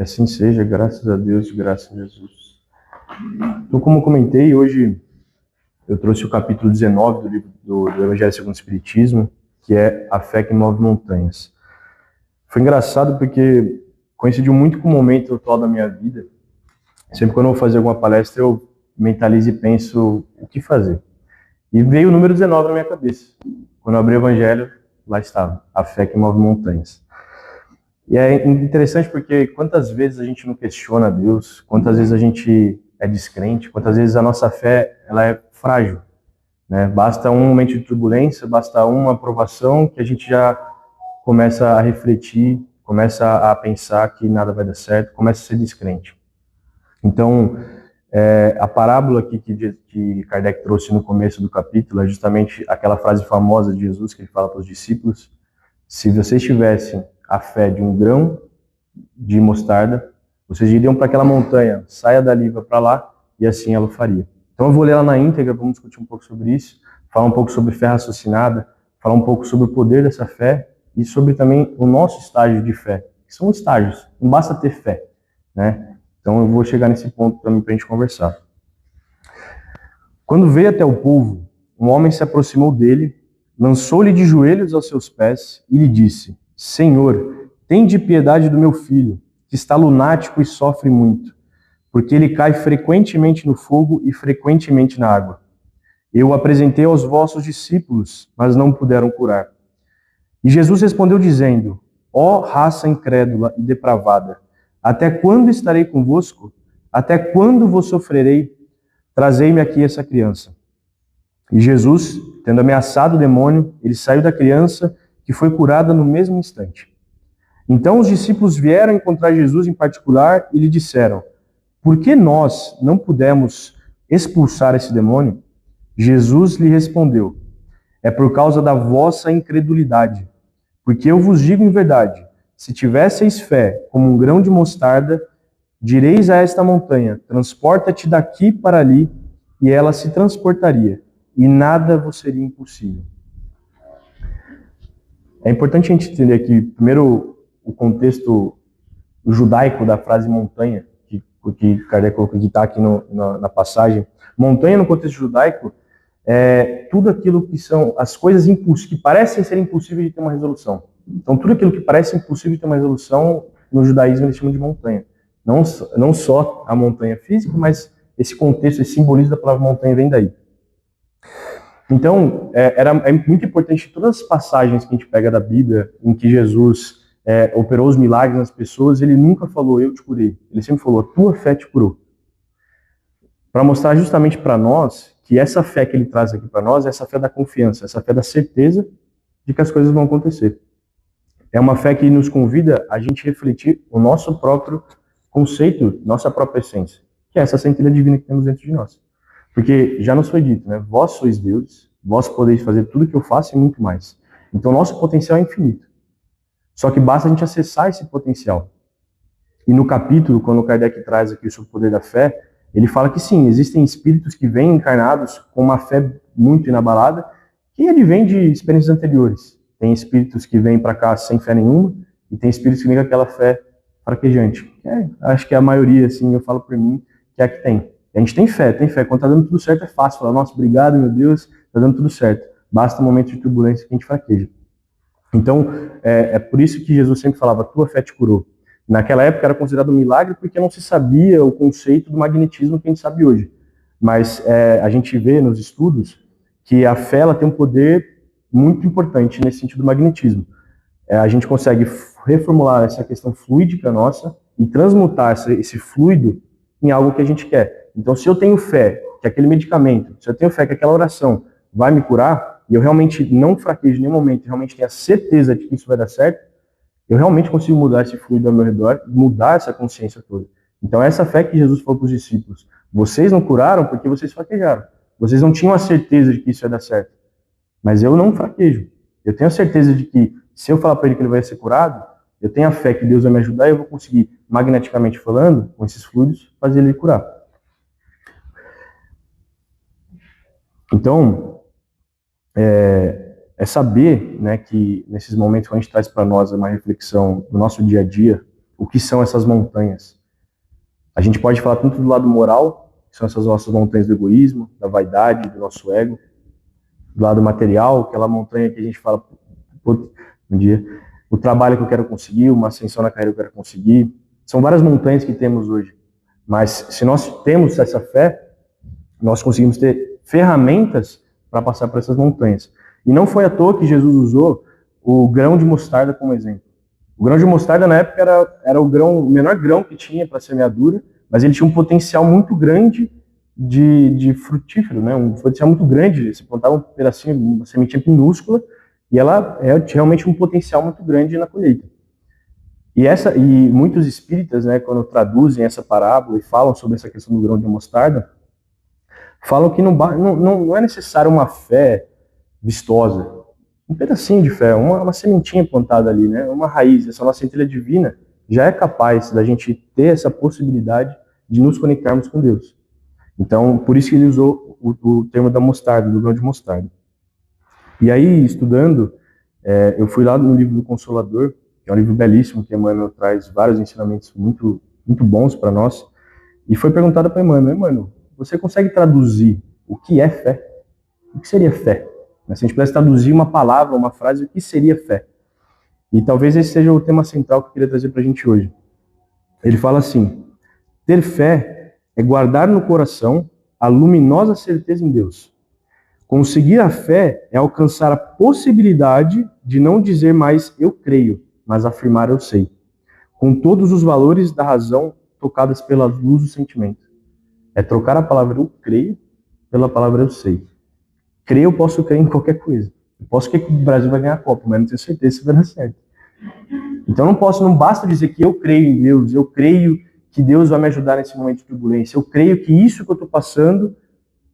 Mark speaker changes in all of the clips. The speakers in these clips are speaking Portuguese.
Speaker 1: Que assim seja, graças a Deus, graças a Jesus. Então, como eu comentei, hoje eu trouxe o capítulo 19 do livro do Evangelho segundo o Espiritismo, que é A Fé que Move Montanhas. Foi engraçado porque coincidiu muito com o momento atual da minha vida. Sempre quando eu vou fazer alguma palestra, eu mentalizo e penso o que fazer. E veio o número 19 na minha cabeça. Quando eu abri o Evangelho, lá estava, A Fé que Move Montanhas. E é interessante porque quantas vezes a gente não questiona Deus, quantas vezes a gente é descrente, quantas vezes a nossa fé ela é frágil, né? Basta um momento de turbulência, basta uma aprovação que a gente já começa a refletir, começa a pensar que nada vai dar certo, começa a ser descrente. Então, a parábola aqui que Kardec trouxe no começo do capítulo é justamente aquela frase famosa de Jesus que ele fala para os discípulos: se vocês tivessem a fé de um grão de mostarda, vocês diriam para aquela montanha, saia dali, vá para lá, e assim ela faria. Então eu vou ler ela na íntegra, vamos discutir um pouco sobre isso, falar um pouco sobre fé raciocinada, falar um pouco sobre o poder dessa fé e sobre também o nosso estágio de fé, que são estágios, não basta ter fé, né? Então eu vou chegar nesse ponto também para a gente conversar. Quando veio até o povo, um homem se aproximou dele, lançou-lhe de joelhos aos seus pés e lhe disse: Senhor, tende piedade do meu filho, que está lunático e sofre muito, porque ele cai frequentemente no fogo e frequentemente na água. Eu o apresentei aos vossos discípulos, mas não puderam curar. E Jesus respondeu dizendo: Ó raça incrédula e depravada, até quando estarei convosco? Até quando vos sofrerei? Trazei-me aqui essa criança. E Jesus, tendo ameaçado o demônio, ele saiu da criança, que foi curada no mesmo instante. Então os discípulos vieram encontrar Jesus em particular e lhe disseram: Por que nós não pudemos expulsar esse demônio? Jesus lhe respondeu: É por causa da vossa incredulidade. Porque eu vos digo em verdade, se tivesseis fé como um grão de mostarda, direis a esta montanha: transporta-te daqui para ali, e ela se transportaria, e nada vos seria impossível. É importante a gente entender aqui, primeiro, o contexto judaico da frase montanha, que Kardec colocou que está aqui na passagem. Montanha, no contexto judaico, é tudo aquilo que são as coisas que parecem ser impossíveis de ter uma resolução. Então, tudo aquilo que parece impossível de ter uma resolução, no judaísmo eles chamam de montanha. Não só a montanha física, mas esse contexto, esse simbolismo da palavra montanha vem daí. Então, é muito importante todas as passagens que a gente pega da Bíblia, em que Jesus operou os milagres nas pessoas, ele nunca falou, eu te curei. Ele sempre falou, a tua fé te curou. Para mostrar justamente para nós que essa fé que ele traz aqui para nós é essa fé da confiança, essa fé da certeza de que as coisas vão acontecer. É uma fé que nos convida a gente refletir o nosso próprio conceito, nossa própria essência, que é essa centelha divina que temos dentro de nós. Porque já nos foi dito, né? Vós sois deuses, vós podeis fazer tudo o que eu faço e muito mais. Então nosso potencial é infinito. Só que basta a gente acessar esse potencial. E no capítulo, quando o Kardec traz aqui sobre o poder da fé, ele fala que sim, existem espíritos que vêm encarnados com uma fé muito inabalada, que advém de experiências anteriores. Tem espíritos que vêm para cá sem fé nenhuma, e tem espíritos que vêm com aquela fé fraquejante. Acho que a maioria, assim, eu falo por mim, que é a que tem. A gente tem fé. Quando tá dando tudo certo é fácil falar, nossa, obrigado, meu Deus, tá dando tudo certo. Basta um momento de turbulência que a gente fraqueja. Então, é por isso que Jesus sempre falava, tua fé te curou. Naquela época era considerado um milagre porque não se sabia o conceito do magnetismo que a gente sabe hoje. Mas a gente vê nos estudos que a fé ela tem um poder muito importante nesse sentido do magnetismo. A gente consegue reformular essa questão fluídica nossa e transmutar esse fluido em algo que a gente quer. Então, se eu tenho fé que aquele medicamento, se eu tenho fé que aquela oração vai me curar, e eu realmente não fraquejo em nenhum momento, realmente tenho a certeza de que isso vai dar certo, eu realmente consigo mudar esse fluido ao meu redor, mudar essa consciência toda. Então, essa fé que Jesus falou para os discípulos, vocês não curaram porque vocês fraquejaram. Vocês não tinham a certeza de que isso ia dar certo. Mas eu não fraquejo. Eu tenho a certeza de que, se eu falar para ele que ele vai ser curado, eu tenho a fé que Deus vai me ajudar e eu vou conseguir, magneticamente falando, com esses fluidos, fazer ele curar. Então, saber, né, que nesses momentos que a gente traz para nós uma reflexão do nosso dia a dia, o que são essas montanhas. A gente pode falar tanto do lado moral, que são essas nossas montanhas do egoísmo, da vaidade, do nosso ego, do lado material, aquela montanha que a gente fala, um dia, o trabalho que eu quero conseguir, uma ascensão na carreira que eu quero conseguir. São várias montanhas que temos hoje. Mas se nós temos essa fé, nós conseguimos ter ferramentas para passar por essas montanhas. E não foi à toa que Jesus usou o grão de mostarda como exemplo. O grão de mostarda na época era o menor grão que tinha para semeadura, mas ele tinha um potencial muito grande de frutífero, né? Um potencial muito grande. Você plantava um pedacinho, uma sementinha minúscula, e ela é realmente um potencial muito grande na colheita. E muitos espíritas, né, quando traduzem essa parábola e falam sobre essa questão do grão de mostarda, falam que não é necessário uma fé vistosa, um pedacinho de fé, uma sementinha plantada ali, né, uma raiz, essa nossa centelha divina já é capaz da gente ter essa possibilidade de nos conectarmos com Deus. Então, por isso que ele usou o termo da mostarda, do grão de mostarda. E aí, estudando, eu fui lá no livro do Consolador, que é um livro belíssimo, que Emmanuel traz vários ensinamentos muito, muito bons para nós, e foi perguntado para Emmanuel, você consegue traduzir o que é fé? O que seria fé? Se a gente pudesse traduzir uma palavra, uma frase, o que seria fé? E talvez esse seja o tema central que eu queria trazer para a gente hoje. Ele fala assim, ter fé é guardar no coração a luminosa certeza em Deus. Conseguir a fé é alcançar a possibilidade de não dizer mais eu creio, mas afirmar eu sei, com todos os valores da razão tocadas pela luz do sentimento. É trocar a palavra eu creio pela palavra eu sei. Crer, eu posso crer em qualquer coisa. Eu posso crer que o Brasil vai ganhar a Copa, mas não tenho certeza se vai dar certo. Então não basta dizer que eu creio em Deus, eu creio que Deus vai me ajudar nesse momento de turbulência, eu creio que isso que eu estou passando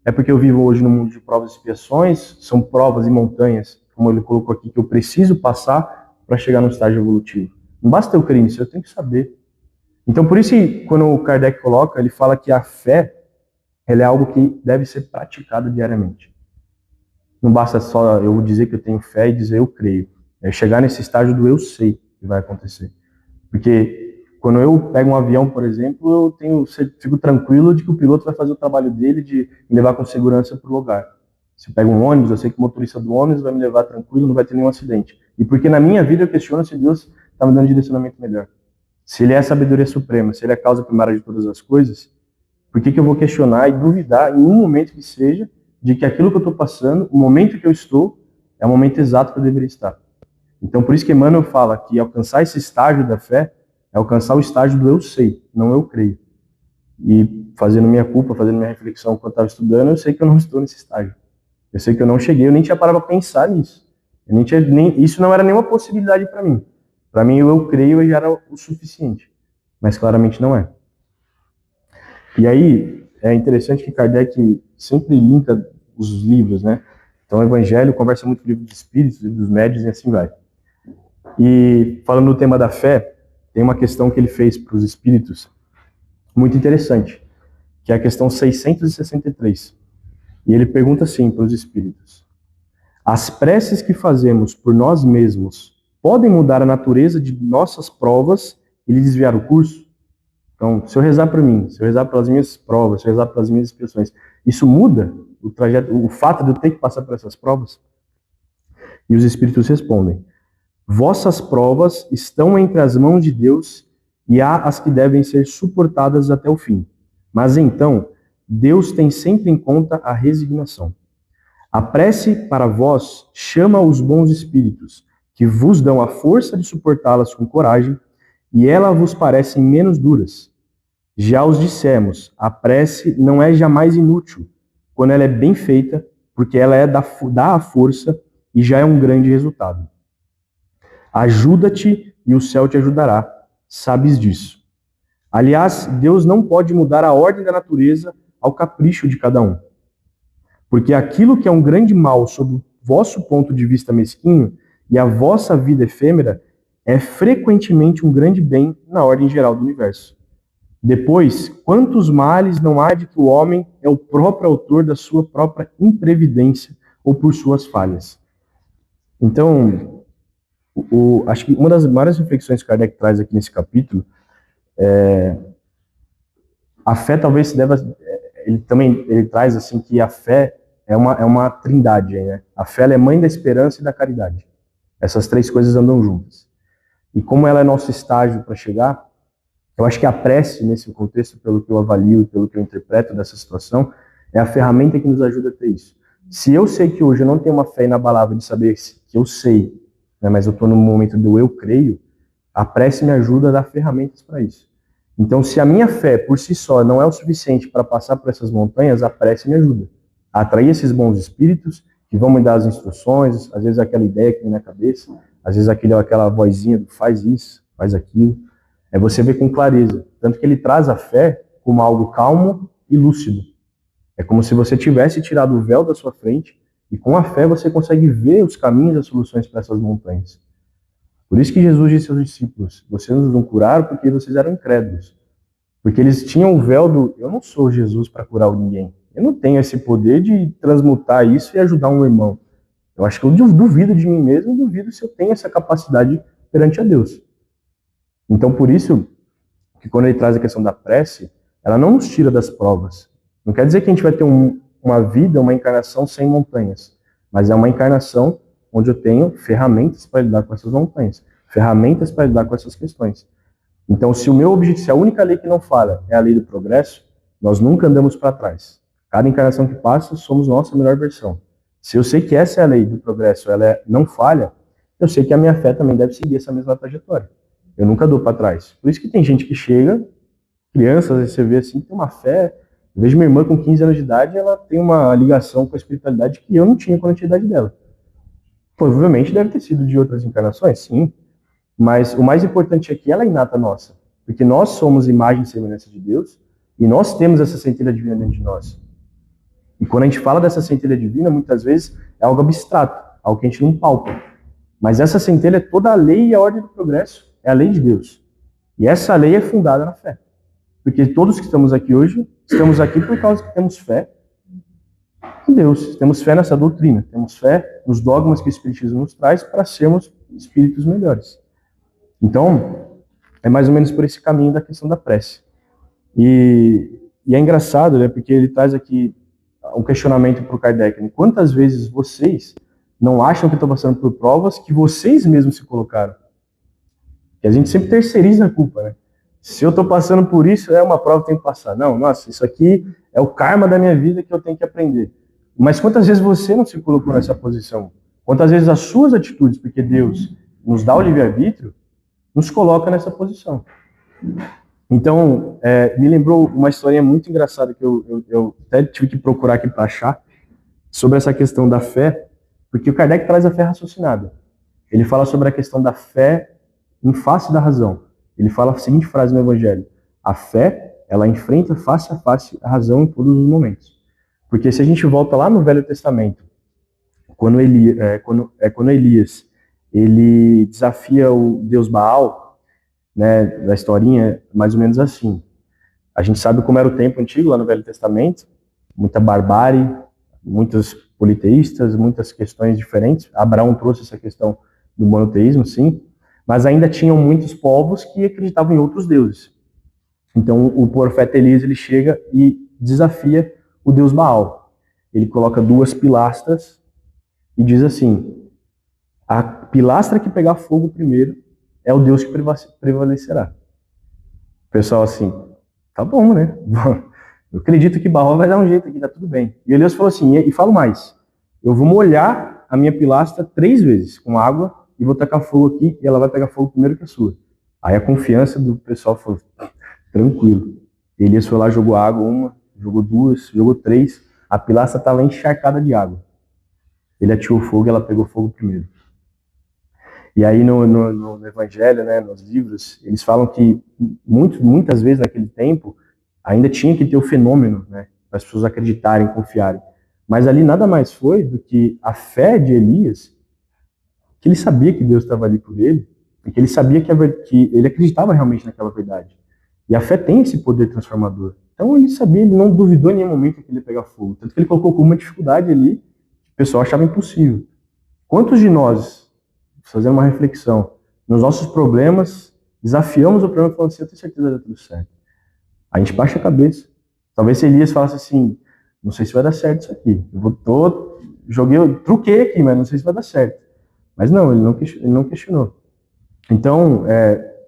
Speaker 1: é porque eu vivo hoje no mundo de provas e expiações, são provas e montanhas, como ele colocou aqui, que eu preciso passar para chegar no estágio evolutivo. Não basta eu crer nisso, eu tenho que saber. Então, por isso, quando o Kardec coloca, ele fala que a fé ela é algo que deve ser praticado diariamente. Não basta só eu dizer que eu tenho fé e dizer eu creio. É chegar nesse estágio do eu sei que vai acontecer. Porque quando eu pego um avião, por exemplo, fico tranquilo de que o piloto vai fazer o trabalho dele de me levar com segurança para o lugar. Se eu pego um ônibus, eu sei que o motorista do ônibus vai me levar tranquilo, não vai ter nenhum acidente. E porque na minha vida eu questiono se Deus está me dando um direcionamento melhor. Se Ele é a sabedoria suprema, se Ele é a causa primária de todas as coisas, por que eu vou questionar e duvidar em um momento que seja de que aquilo que eu estou passando, o momento que eu estou, é o momento exato que eu deveria estar? Então, por isso que Emmanuel fala que alcançar esse estágio da fé é alcançar o estágio do eu sei, não eu creio. E fazendo minha culpa, fazendo minha reflexão enquanto estava estudando, eu sei que eu não estou nesse estágio. Eu sei que eu não cheguei, eu nem tinha parado para pensar nisso. Isso não era nenhuma possibilidade para mim. Para mim, o eu creio já era o suficiente. Mas claramente não é. E aí, é interessante que Kardec sempre linka os livros, né? Então, o Evangelho conversa muito com o livro dos Espíritos, o livro dos Médiuns e assim vai. E falando no tema da fé, tem uma questão que ele fez para os Espíritos muito interessante, que é a questão 663. E ele pergunta assim para os Espíritos: as preces que fazemos por nós mesmos podem mudar a natureza de nossas provas e lhe desviar o curso? Então, se eu rezar por mim, se eu rezar pelas minhas provas, se eu rezar pelas minhas expiações, isso muda o trajeto, o fato de eu ter que passar por essas provas? E os Espíritos respondem: vossas provas estão entre as mãos de Deus e há as que devem ser suportadas até o fim. Mas então, Deus tem sempre em conta a resignação. A prece para vós chama os bons espíritos, que vos dão a força de suportá-las com coragem, e elas vos parecem menos duras. Já os dissemos, a prece não é jamais inútil, quando ela é bem feita, porque ela dá a força e já é um grande resultado. Ajuda-te e o céu te ajudará, sabes disso. Aliás, Deus não pode mudar a ordem da natureza ao capricho de cada um. Porque aquilo que é um grande mal sob o vosso ponto de vista mesquinho e a vossa vida efêmera é frequentemente um grande bem na ordem geral do universo. Depois, quantos males não há de que o homem é o próprio autor da sua própria imprevidência ou por suas falhas? Então, acho que uma das maiores reflexões que Kardec traz aqui nesse capítulo A fé talvez se deva... Ele traz assim que a fé é uma trindade, né? A fé ela é mãe da esperança e da caridade. Essas três coisas andam juntas. E como ela é nosso estágio para chegar, eu acho que a prece, nesse contexto, pelo que eu avalio, pelo que eu interpreto dessa situação, é a ferramenta que nos ajuda a ter isso. Se eu sei que hoje eu não tenho uma fé inabalável de saber que eu sei, né, mas eu estou no momento do eu creio, a prece me ajuda a dar ferramentas para isso. Então, se a minha fé, por si só, não é o suficiente para passar por essas montanhas, a prece me ajuda a atrair esses bons espíritos que vão me dar as instruções, às vezes aquela ideia que tem na cabeça, às vezes aquela vozinha do faz isso, faz aquilo. É você ver com clareza. Tanto que ele traz a fé como algo calmo e lúcido. É como se você tivesse tirado o véu da sua frente e com a fé você consegue ver os caminhos e as soluções para essas montanhas. Por isso que Jesus disse aos discípulos, vocês nos vão curar porque vocês eram incrédulos. Porque eles tinham o véu do, eu não sou Jesus para curar ninguém. Eu não tenho esse poder de transmutar isso e ajudar um irmão. Eu acho que eu duvido de mim mesmo, duvido se eu tenho essa capacidade perante a Deus. Então, por isso, que quando ele traz a questão da prece, ela não nos tira das provas. Não quer dizer que a gente vai ter uma vida, uma encarnação sem montanhas, mas é uma encarnação onde eu tenho ferramentas para lidar com essas montanhas, ferramentas para lidar com essas questões. Então, se o meu objetivo, se a única lei que não falha é a lei do progresso, nós nunca andamos para trás. Cada encarnação que passa, somos nossa melhor versão. Se eu sei que essa é a lei do progresso, ela não falha, eu sei que a minha fé também deve seguir essa mesma trajetória. Eu nunca dou para trás. Por isso que tem gente que chega, crianças, você vê assim, tem uma fé. Eu vejo minha irmã com 15 anos de idade, ela tem uma ligação com a espiritualidade que eu não tinha quando eu tinha a idade dela. Provavelmente deve ter sido de outras encarnações, sim. Mas o mais importante aqui é ela inata nossa. Porque nós somos imagem e semelhança de Deus e nós temos essa centelha divina dentro de nós. E quando a gente fala dessa centelha divina, muitas vezes é algo abstrato, algo que a gente não palpa. Mas essa centelha é toda a lei e a ordem do progresso. É a lei de Deus. E essa lei é fundada na fé. Porque todos que estamos aqui hoje, estamos aqui por causa que temos fé em Deus. Temos fé nessa doutrina. Temos fé nos dogmas que o Espiritismo nos traz para sermos espíritos melhores. Então, é mais ou menos por esse caminho da questão da prece. E é engraçado, né? Porque ele traz aqui um questionamento para o Kardec. Né? Quantas vezes vocês não acham que estão passando por provas que vocês mesmos se colocaram? Que a gente sempre terceiriza a culpa, né? Se eu estou passando por isso, é uma prova que eu tenho que passar. Não, nossa, isso aqui é o karma da minha vida que eu tenho que aprender. Mas quantas vezes você não se colocou nessa posição? Quantas vezes as suas atitudes, porque Deus nos dá o livre-arbítrio, nos coloca nessa posição. Então, me lembrou uma historinha muito engraçada que eu até tive que procurar aqui para achar, sobre essa questão da fé, porque o Kardec traz a fé raciocinada. Ele fala sobre a questão da fé em face da razão. Ele fala a seguinte frase no Evangelho: a fé, ela enfrenta face a face a razão em todos os momentos. Porque se a gente volta lá no Velho Testamento, quando Elias ele desafia o Deus Baal, né, da historinha, mais ou menos assim. A gente sabe como era o tempo antigo lá no Velho Testamento, muita barbárie, muitos politeístas, muitas questões diferentes. Abraão trouxe essa questão do monoteísmo, sim, mas ainda tinham muitos povos que acreditavam em outros deuses. Então o profeta Elias ele chega e desafia o Deus Baal. Ele coloca duas pilastras e diz assim: a pilastra que pegar fogo primeiro é o Deus que prevalecerá. O pessoal assim, tá bom, né? Eu acredito que Baal vai dar um jeito aqui, tá tudo bem. E Elias falou assim, e falo mais, eu vou molhar a minha pilastra 3 vezes com água e vou tacar fogo aqui e ela vai pegar fogo primeiro que a sua. Aí a confiança do pessoal falou, tranquilo. Elias foi lá, jogou água, 1, jogou 2, jogou 3, a pilastra estava encharcada de água. Ele atirou fogo e ela pegou fogo primeiro. E aí no Evangelho, né, nos livros, eles falam que muitas vezes naquele tempo ainda tinha que ter o fenômeno, né, para as pessoas acreditarem, confiarem. Mas ali nada mais foi do que a fé de Elias, que ele sabia que Deus estava ali por ele, e que ele sabia que ele acreditava realmente naquela verdade. E a fé tem esse poder transformador. Então ele sabia, ele não duvidou em nenhum momento que ele ia pegar fogo. Tanto que ele colocou como uma dificuldade ali, que o pessoal achava impossível. Quantos de nós, fazendo uma reflexão, nos nossos problemas, desafiamos o problema falando assim, eu tenho certeza que vai dar tudo certo. A gente baixa a cabeça. Talvez se Elias falasse assim, não sei se vai dar certo isso aqui. Truquei aqui, mas não sei se vai dar certo. Mas não, ele não questionou. Então,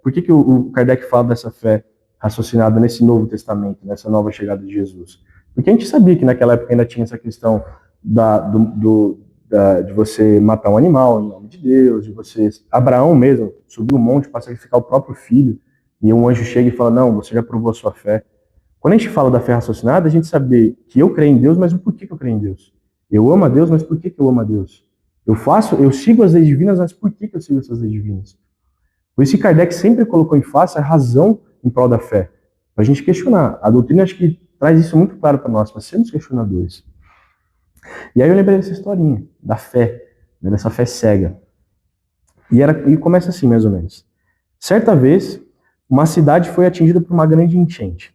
Speaker 1: por que o Kardec fala dessa fé raciocinada nesse Novo Testamento, nessa nova chegada de Jesus? Porque a gente sabia que naquela época ainda tinha essa questão de você matar um animal em nome de Deus, de você... Abraão mesmo subiu um monte para sacrificar o próprio filho, e um anjo chega e fala, não, você já provou a sua fé. Quando a gente fala da fé raciocinada, a gente sabe que eu creio em Deus, mas o porquê que eu creio em Deus? Eu amo a Deus, mas por que eu amo a Deus? Eu sigo as leis divinas, mas por que eu sigo essas leis divinas? Por isso que Kardec sempre colocou em face a razão em prol da fé. Para a gente questionar. A doutrina acho que traz isso muito claro para nós, para sermos questionadores. E aí eu lembrei dessa historinha, da fé, né, dessa fé cega. E começa assim, mais ou menos. Certa vez, uma cidade foi atingida por uma grande enchente.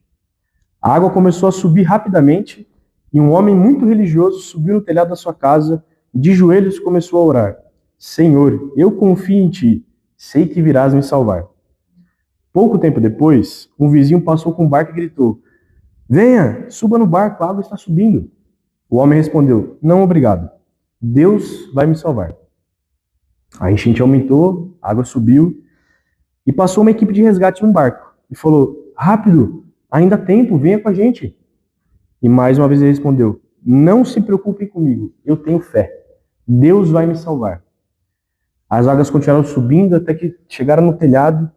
Speaker 1: A água começou a subir rapidamente e um homem muito religioso subiu no telhado da sua casa e de joelhos começou a orar. Senhor, eu confio em ti, sei que virás me salvar. Pouco tempo depois, um vizinho passou com um barco e gritou, venha, suba no barco, a água está subindo. O homem respondeu, não obrigado, Deus vai me salvar. A enchente aumentou, a água subiu e passou uma equipe de resgate no barco e falou, rápido, ainda há tempo, venha com a gente. E mais uma vez ele respondeu, não se preocupem comigo, eu tenho fé, Deus vai me salvar. As águas continuaram subindo até que chegaram no telhado,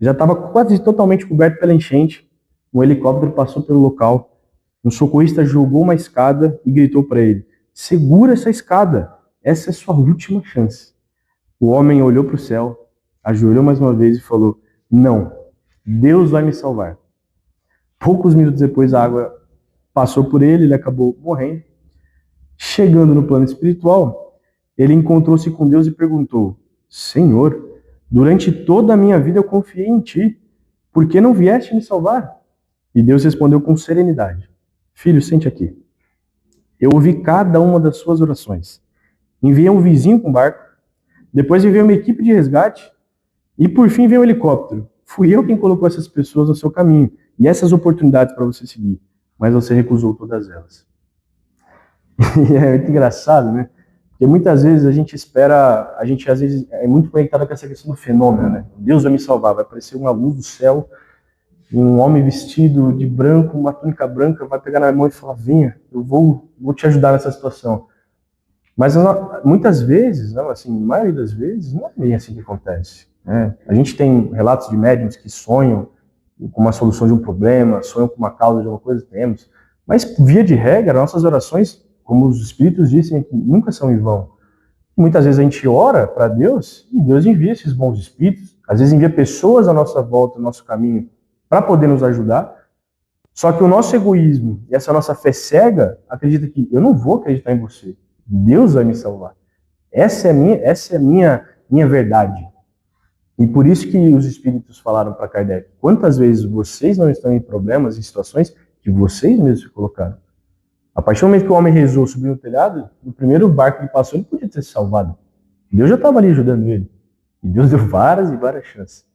Speaker 1: já estava quase totalmente coberto pela enchente, um helicóptero passou pelo local, um socorrista jogou uma escada e gritou para ele, segura essa escada, essa é sua última chance. O homem olhou para o céu, ajoelhou mais uma vez e falou, não, Deus vai me salvar. Poucos minutos depois a água passou por ele, ele acabou morrendo. Chegando no plano espiritual, ele encontrou-se com Deus e perguntou, Senhor, durante toda a minha vida eu confiei em ti, por que não vieste me salvar? E Deus respondeu com serenidade, filho, sente aqui. Eu ouvi cada uma das suas orações. Enviei um vizinho com barco, depois enviei uma equipe de resgate e por fim veio um helicóptero. Fui eu quem colocou essas pessoas no seu caminho e essas oportunidades para você seguir, mas você recusou todas elas. E é muito engraçado, né? Porque muitas vezes a gente espera, a gente às vezes é muito conectado com essa questão do fenômeno, né? Deus vai me salvar, vai aparecer uma luz do céu, um homem vestido de branco, uma túnica branca, vai pegar na mão e falar, venha, eu vou te ajudar nessa situação. Mas muitas vezes, não, assim, a maioria das vezes, não é bem assim que acontece. Né? A gente tem relatos de médiuns que sonham com uma solução de um problema, sonham com uma causa de alguma coisa, temos. Mas, via de regra, nossas orações, como os espíritos dizem, nunca são em vão. Muitas vezes a gente ora para Deus e Deus envia esses bons espíritos, às vezes envia pessoas à nossa volta, ao nosso caminho, para poder nos ajudar. Só que o nosso egoísmo e essa nossa fé cega acredita que eu não vou acreditar em você. Deus vai me salvar. Essa é a minha verdade. E por isso que os espíritos falaram para Kardec, quantas vezes vocês não estão em problemas, em situações que vocês mesmos se colocaram. A partir do momento que o homem rezou, subiu no telhado, no primeiro barco que passou, ele podia ter se salvado. Deus já estava ali ajudando ele. E Deus deu várias e várias chances.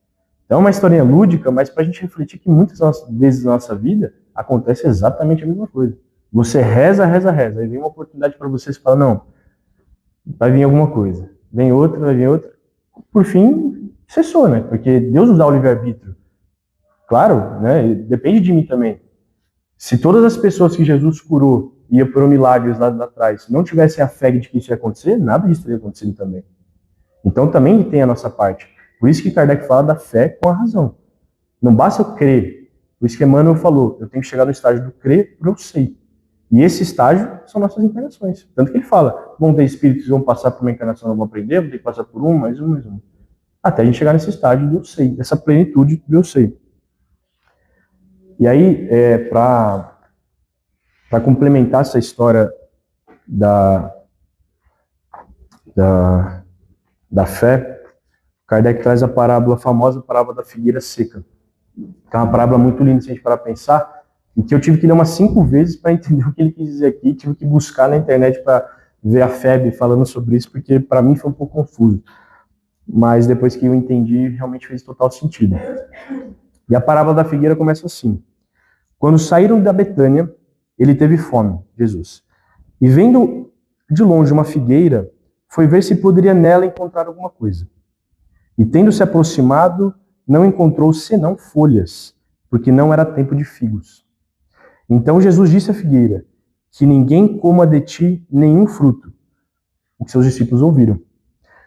Speaker 1: Então é uma historinha lúdica, mas para a gente refletir que muitas vezes na nossa vida acontece exatamente a mesma coisa. Você reza, aí vem uma oportunidade para você, fala, não, vai vir alguma coisa. Vem outra, vai vir outra. Por fim, cessou, né? Porque Deus nos dá o livre-arbítrio. Claro, né? Depende de mim também. Se todas as pessoas que Jesus curou e operou milagres lá atrás não tivessem a fé de que isso ia acontecer, nada disso teria acontecido também. Então também tem a nossa parte. Por isso que Kardec fala da fé com a razão. Não basta eu crer. Por isso que Emmanuel falou, eu tenho que chegar no estágio do crer para eu sei. E esse estágio são nossas encarnações. Tanto que ele fala, vão ter espíritos que vão passar por uma encarnação, não vão aprender, vão ter que passar por mais um. Até a gente chegar nesse estágio do eu sei, dessa plenitude do eu sei. E aí, para complementar essa história da fé, Kardec traz a famosa parábola da figueira seca. Que é uma parábola muito linda se a gente parar para pensar, e que eu tive que ler umas 5 vezes para entender o que ele quis dizer aqui, tive que buscar na internet para ver a FEB falando sobre isso, porque para mim foi um pouco confuso. mas depois que eu entendi, realmente fez total sentido. E a parábola da figueira começa assim. Quando saíram da Betânia, ele teve fome, Jesus. E vendo de longe uma figueira, foi ver se poderia nela encontrar alguma coisa. E tendo se aproximado, não encontrou senão folhas, porque não era tempo de figos. Então Jesus disse à figueira, que ninguém coma de ti nenhum fruto. O que seus discípulos ouviram.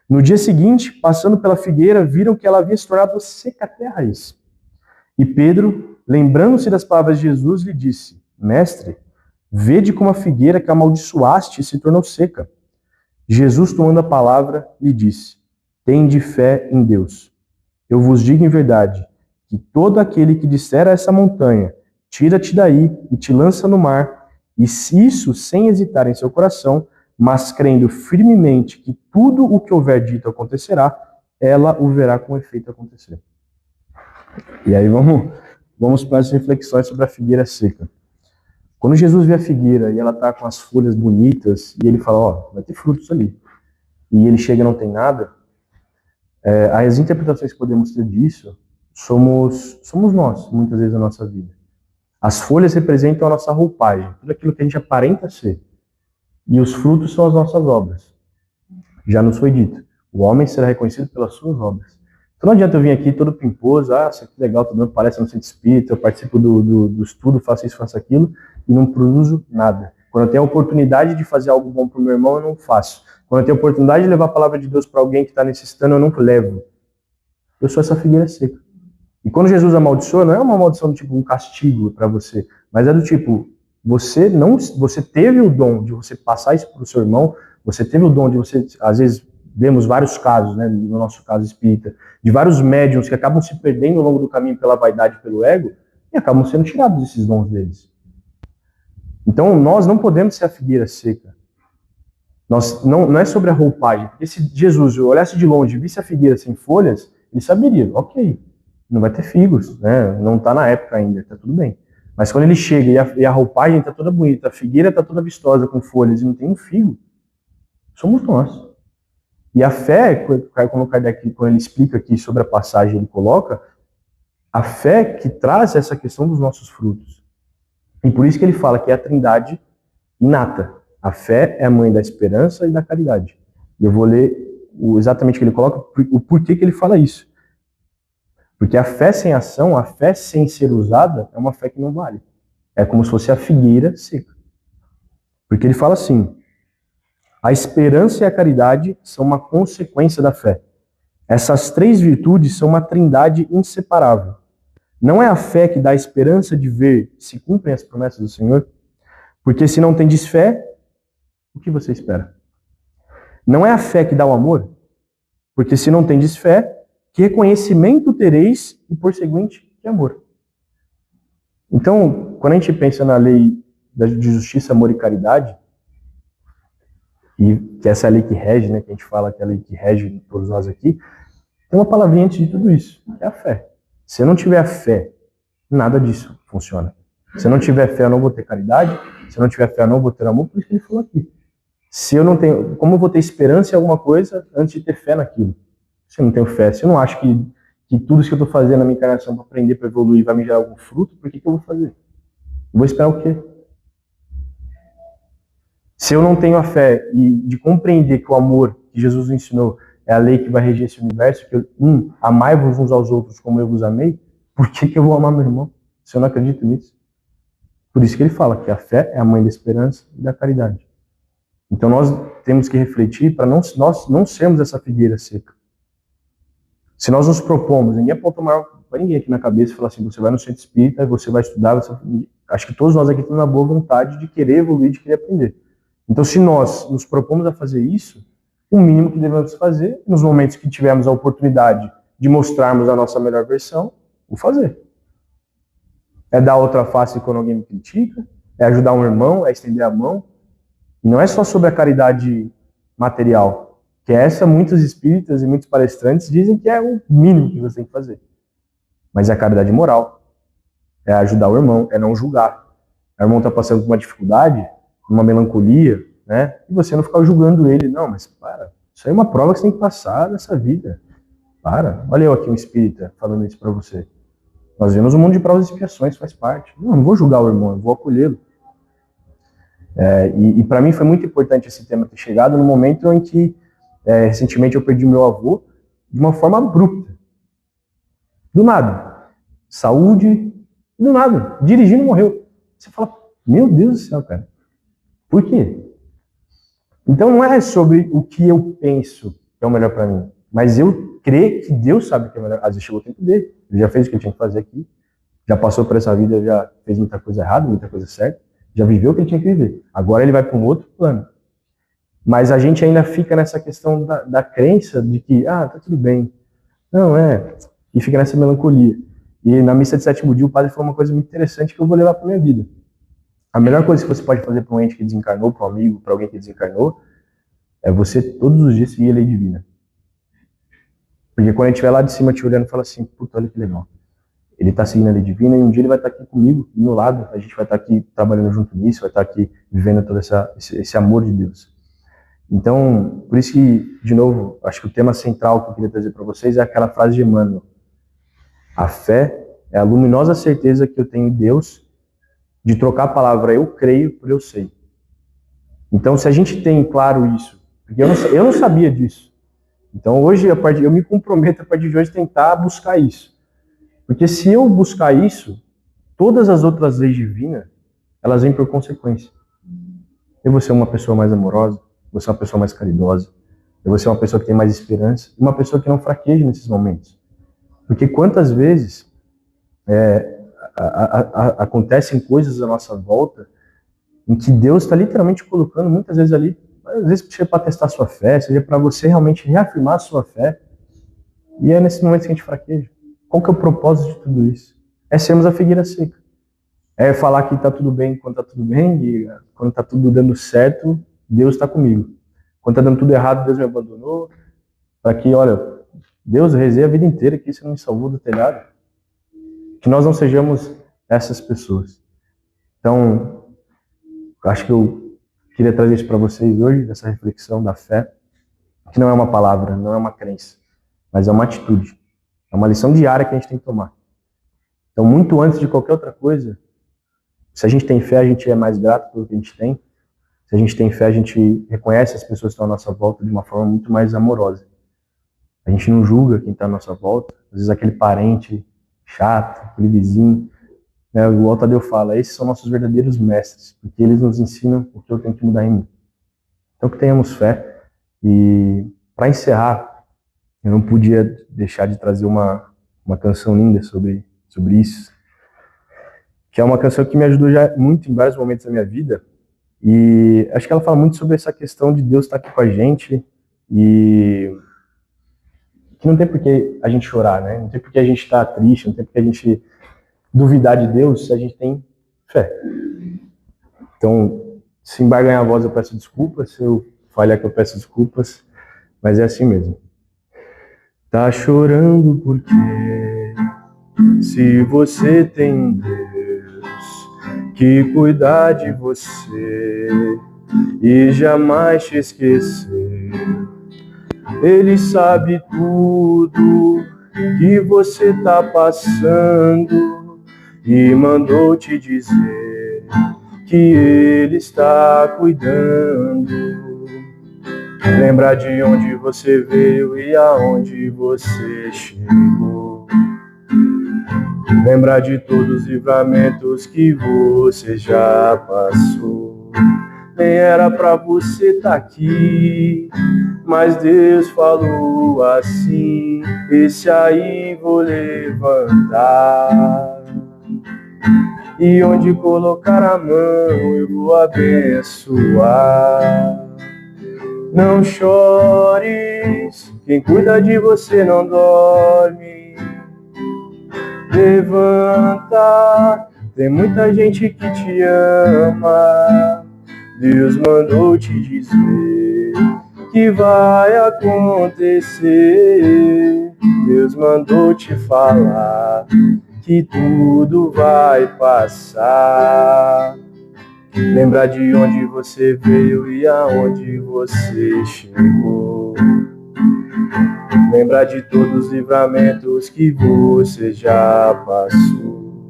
Speaker 1: No dia seguinte, passando pela figueira, viram que ela havia se tornado seca até a raiz. E Pedro, lembrando-se das palavras de Jesus, lhe disse, Mestre, vede como a figueira que amaldiçoaste se tornou seca. Jesus, tomando a palavra, lhe disse, tende fé em Deus. Eu vos digo em verdade, que todo aquele que disser a essa montanha, tira-te daí e te lança no mar, e isso sem hesitar em seu coração, mas crendo firmemente que tudo o que houver dito acontecerá, ela o verá com efeito acontecer. E aí vamos para as reflexões sobre a figueira seca. Quando Jesus vê a figueira e ela está com as folhas bonitas, e ele fala, ó, vai ter frutos ali, e ele chega e não tem nada, as interpretações que podemos ter disso somos nós, muitas vezes, na nossa vida. As folhas representam a nossa roupagem, tudo aquilo que a gente aparenta ser. E os frutos são as nossas obras. Já nos foi dito, o homem será reconhecido pelas suas obras. Então não adianta eu vir aqui todo pimposo, isso aqui é legal, tô dando palestra no centro espírita, eu participo do estudo, faço isso, faço aquilo, e não produzo nada. Quando eu tenho a oportunidade de fazer algo bom para o meu irmão, eu não faço. Quando eu tenho a oportunidade de levar a palavra de Deus para alguém que está necessitando, eu não levo. Eu sou essa figueira seca. E quando Jesus amaldiçoa, não é uma maldição do tipo um castigo para você, mas é do tipo, você teve o dom de você passar isso para o seu irmão, você teve o dom de você, às vezes, vemos vários casos, né, no nosso caso espírita, de vários médiuns que acabam se perdendo ao longo do caminho pela vaidade, pelo ego, e acabam sendo tirados esses dons deles. Então, nós não podemos ser a figueira seca. Não é sobre a roupagem, porque se Jesus olhasse de longe e visse a figueira sem folhas, ele saberia, ok, não vai ter figos, né? Não está na época ainda, está tudo bem. Mas quando ele chega e a roupagem está toda bonita, a figueira está toda vistosa com folhas e não tem um figo, somos nós. E a fé, como Kardec, quando ele explica aqui sobre a passagem, ele coloca, a fé que traz essa questão dos nossos frutos. E por isso que ele fala que é a trindade inata. A fé é a mãe da esperança e da caridade. E eu vou ler exatamente o que ele coloca, o porquê que ele fala isso. Porque a fé sem ação, a fé sem ser usada, é uma fé que não vale. É como se fosse a figueira seca. Porque ele fala assim, a esperança e a caridade são uma consequência da fé. Essas três virtudes são uma trindade inseparável. Não é a fé que dá a esperança de ver se cumprem as promessas do Senhor? Porque se não tendes fé, o que você espera? Não é a fé que dá o amor? Porque se não tendes fé, que reconhecimento tereis e, por seguinte, que amor? Então, quando a gente pensa na lei de justiça, amor e caridade, e que essa é a lei que rege, né, que a gente fala que é a lei que rege todos nós aqui, tem uma palavrinha antes de tudo isso, que é a fé. Se eu não tiver fé, nada disso funciona. Se eu não tiver fé, eu não vou ter caridade. Se eu não tiver fé, eu não vou ter amor, por isso que ele falou aqui. Se eu não tenho, como eu vou ter esperança em alguma coisa antes de ter fé naquilo? Se eu não tenho fé, se eu não acho que tudo isso que eu estou fazendo na minha encarnação para aprender, para evoluir, vai me gerar algum fruto, por que eu vou fazer? Eu vou esperar o quê? Se eu não tenho a fé e de compreender que o amor que Jesus ensinou é a lei que vai reger esse universo, que amai-vos uns aos outros como eu vos amei, por que eu vou amar meu irmão? Se eu não acredito nisso. Por isso que ele fala que a fé é a mãe da esperança e da caridade. Então nós temos que refletir para nós não sermos essa figueira seca. Se nós nos propomos, ninguém aponta maior para ninguém aqui na cabeça e fala assim, você vai no centro espírita, você vai estudar, acho que todos nós aqui temos uma boa vontade de querer evoluir, de querer aprender. Então se nós nos propomos a fazer isso, o mínimo que devemos fazer, nos momentos que tivermos a oportunidade de mostrarmos a nossa melhor versão, o fazer. É dar outra face quando alguém me critica, é ajudar um irmão, é estender a mão. E não é só sobre a caridade material, que essa muitos espíritas e muitos palestrantes dizem que é o mínimo que você tem que fazer. Mas é a caridade moral, é ajudar o irmão, é não julgar. O irmão está passando por uma dificuldade, uma melancolia, né? E você não ficar julgando ele. Não, mas para, isso aí é uma prova que você tem que passar nessa vida. Olha eu aqui, um espírita, falando isso para você. Nós vemos um mundo de provas e expiações, faz parte. Não vou julgar o irmão, eu vou acolhê-lo. E para mim foi muito importante esse tema ter chegado no momento em que, recentemente, eu perdi meu avô de uma forma abrupta. Do nada. Saúde, do nada. Dirigindo, morreu. Você fala, meu Deus do céu, cara. Por quê? Então não é sobre o que eu penso que é o melhor para mim, mas eu creio que Deus sabe o que é melhor. Às vezes chegou o tempo dele. Ele já fez o que ele tinha que fazer aqui. Já passou por essa vida, já fez muita coisa errada, muita coisa certa. Já viveu o que ele tinha que viver. Agora ele vai para um outro plano. Mas a gente ainda fica nessa questão da crença de que, tá tudo bem. Não, e fica nessa melancolia. E na missa de sétimo dia, o padre falou uma coisa muito interessante que eu vou levar para minha vida. A melhor coisa que você pode fazer para um ente que desencarnou, para um amigo, para alguém que desencarnou, é você todos os dias seguir a lei divina. Porque quando ele estiver lá de cima te olhando, fala assim, puta, olha que legal. Ele está seguindo a lei divina e um dia ele vai estar aqui comigo, do meu lado, a gente vai estar aqui trabalhando junto nisso, vai estar aqui vivendo todo esse amor de Deus. Então, por isso que, de novo, acho que o tema central que eu queria trazer para vocês é aquela frase de Emmanuel. A fé é a luminosa certeza que eu tenho em Deus de trocar a palavra eu creio por eu sei. Então, se a gente tem claro isso, porque eu não sabia disso. Então, hoje, eu me comprometo a partir de hoje tentar buscar isso. Porque se eu buscar isso, todas as outras leis divinas, elas vêm por consequência. Eu vou ser uma pessoa mais amorosa, vou ser uma pessoa mais caridosa, eu vou ser uma pessoa que tem mais esperança, uma pessoa que não fraqueja nesses momentos. Porque quantas vezes acontecem coisas à nossa volta em que Deus está literalmente colocando muitas vezes ali, às vezes seja para testar a sua fé, seja para você realmente reafirmar a sua fé, e é nesses momentos que a gente fraqueja. Qual que é o propósito de tudo isso? É sermos a figueira seca. É falar que está tudo bem quando está tudo bem, e quando está tudo dando certo, Deus está comigo. Quando está dando tudo errado, Deus me abandonou. Para que, olha, Deus, eu rezei a vida inteira que isso não me salvou do telhado. Que nós não sejamos essas pessoas. Então, acho que eu queria trazer isso para vocês hoje, dessa reflexão da fé, que não é uma palavra, não é uma crença, mas é uma atitude. É uma lição diária que a gente tem que tomar. Então, muito antes de qualquer outra coisa, se a gente tem fé, a gente é mais grato pelo que a gente tem. Se a gente tem fé, a gente reconhece as pessoas que estão à nossa volta de uma forma muito mais amorosa. A gente não julga quem está à nossa volta. Às vezes aquele parente chato, aquele vizinho. Né? O Altadeu fala, esses são nossos verdadeiros mestres, porque eles nos ensinam o que eu tenho que mudar em mim. Então que tenhamos fé. E para encerrar, eu não podia deixar de trazer uma canção linda sobre isso, que é uma canção que me ajudou já muito em vários momentos da minha vida, e acho que ela fala muito sobre essa questão de Deus estar aqui com a gente, e que não tem por que a gente chorar, né? Não tem por que a gente estar triste, não tem por que a gente duvidar de Deus se a gente tem fé. Então, se embargar a voz eu peço desculpas, se eu falhar que eu peço desculpas, mas é assim mesmo. Tá chorando porque se você tem um Deus que cuida de você e jamais te esqueceu, Ele sabe tudo que você tá passando e mandou te dizer que Ele está cuidando. Lembra de onde você veio e aonde você chegou. Lembra de todos os livramentos que você já passou. Nem era pra você estar aqui, mas Deus falou assim: esse aí vou levantar, e onde colocar a mão eu vou abençoar. Não chores, quem cuida de você não dorme. Levanta, tem muita gente que te ama. Deus mandou te dizer que vai acontecer. Deus mandou te falar que tudo vai passar. Lembra de onde você veio e aonde você chegou. Lembra de todos os livramentos que você já passou.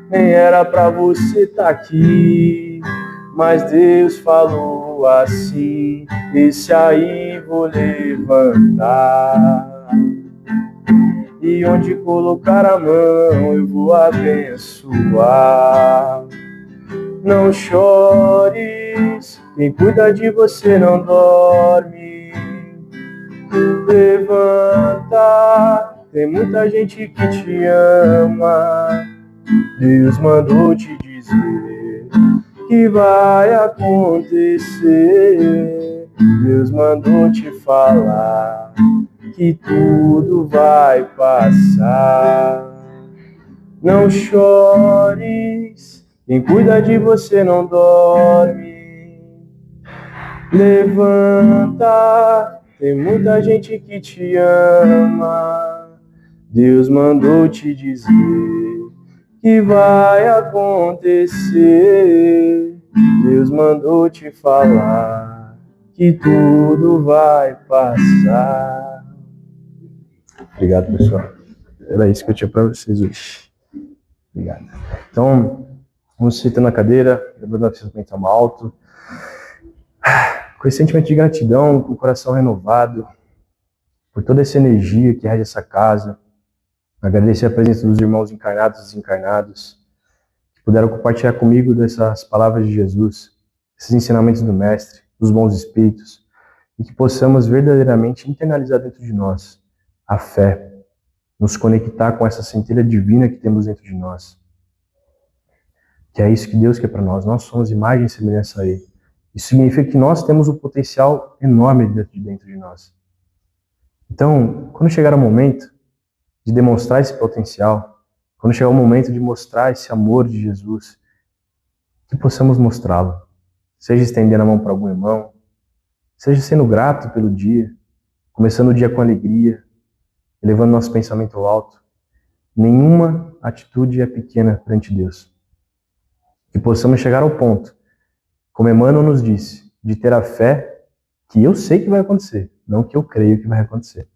Speaker 1: Nem era pra você estar aqui, mas Deus falou assim: esse aí vou levantar. E onde colocar a mão eu vou abençoar. Não chores, quem cuida de você não dorme. Levanta, tem muita gente que te ama. Deus mandou te dizer que vai acontecer. Deus mandou te falar que tudo vai passar. Não chores, quem cuida de você não dorme. Levanta, tem muita gente que te ama. Deus mandou te dizer que vai acontecer. Deus mandou te falar que tudo vai passar. Obrigado, pessoal. Era isso que eu tinha para vocês hoje. Obrigado. Então, vamos se sentando na cadeira, levando o pensamento alto, com esse sentimento de gratidão, com o coração renovado, por toda essa energia que rege essa casa. Agradecer a presença dos irmãos encarnados e desencarnados, que puderam compartilhar comigo dessas palavras de Jesus, esses ensinamentos do Mestre, dos bons espíritos, e que possamos verdadeiramente internalizar dentro de nós a fé, nos conectar com essa centelha divina que temos dentro de nós. Que é isso que Deus quer para nós. Nós somos imagem e semelhança a Ele. Isso significa que nós temos um potencial enorme dentro de nós. Então, quando chegar o momento de demonstrar esse potencial, quando chegar o momento de mostrar esse amor de Jesus, que possamos mostrá-lo. Seja estendendo a mão para algum irmão, seja sendo grato pelo dia, começando o dia com alegria, elevando nosso pensamento ao alto. Nenhuma atitude é pequena perante Deus. Que possamos chegar ao ponto, como Emmanuel nos disse, de ter a fé que eu sei que vai acontecer, não que eu creio que vai acontecer.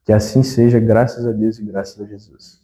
Speaker 1: Que assim seja, graças a Deus e graças a Jesus.